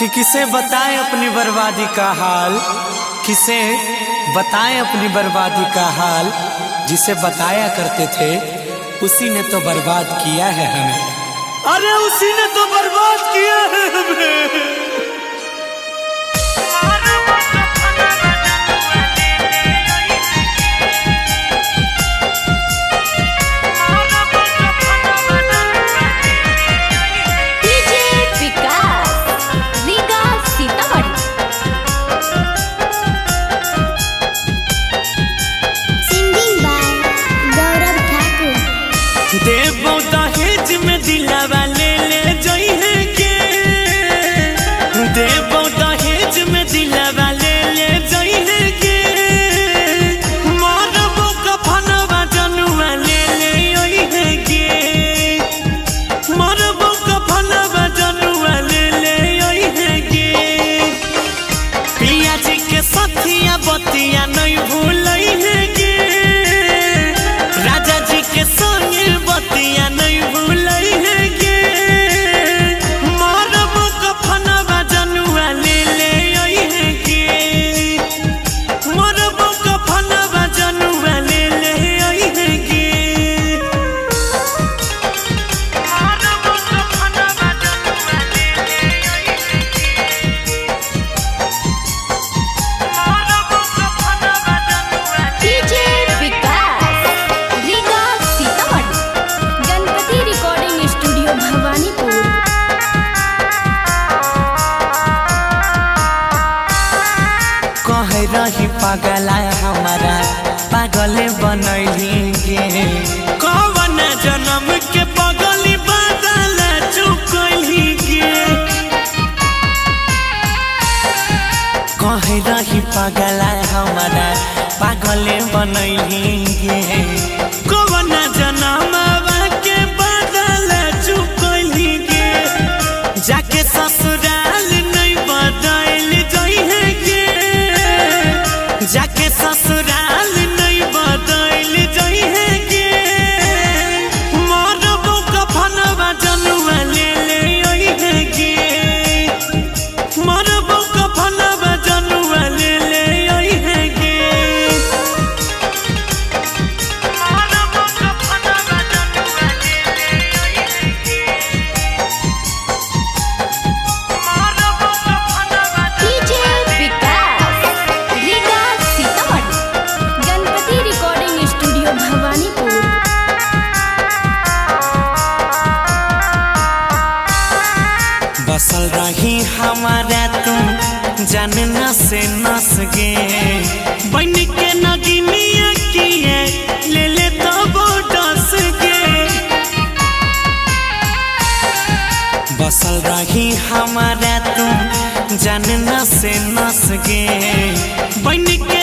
कि किसे बताएं अपनी बर्बादी का हाल, किसे बताएं अपनी बर्बादी का हाल। जिसे बताया करते थे उसी ने तो बर्बाद किया है हमें। अरे उसी ने तो बर्बाद किया है हमें। देवो दहेज में दिलावा ले ले जइहे के, देवो दहेज में दिलावा ले ले जइहे के। मरबो कफनवा जनुआ ले ले ओइहे के, मरबो कफनवा जनुआ ले ले ओइहे के। पिया जी के सथिया बतिया नहीं भूलइहे के, राजा जी के संगे बतिया नहीं भूलई है के। मरबो कफनवा जनुआ ले ले आई है के, मरबो कफनवा जनुआ ले ले आई है के। मरबो कफनवा जनुआ ले ले आई है के, मरबो कफनवा जनुआ। डीजे विकास रीगा सीतामढ़ी गणपति रिकॉर्डिंग स्टूडियो भवानीपुर। कह रही पगला हमारा पागले बनैली गे, कौन जन्म के पगली बदल चुकली गे। कह रही पगला हमारा पागले बनैली गे, कौन जन्म के बदल चुकली गे। जाके ससुराल नहीं बदल जइहे के, जाके ससुराल नहीं बदल जइहे के। मरबो कफनवा जनुआ ले ले ओइहे के, मरबो कफनवा जनुआ ले ले ओइहे के। मरबो कफनवा जनुआ ले ले ओइहे के, मरबो कफनवा। डीजे विकास रीगा सीतामढ़ी गणपति रिकॉर्डिंग स्टूडियो भवानीपुर। बसल रही हमारा तुम जानना से नस गे, बन के नगिनिया किए ले ले तो बोडस गे। बसल रही हमारा तुम जानना से नस गे, बन के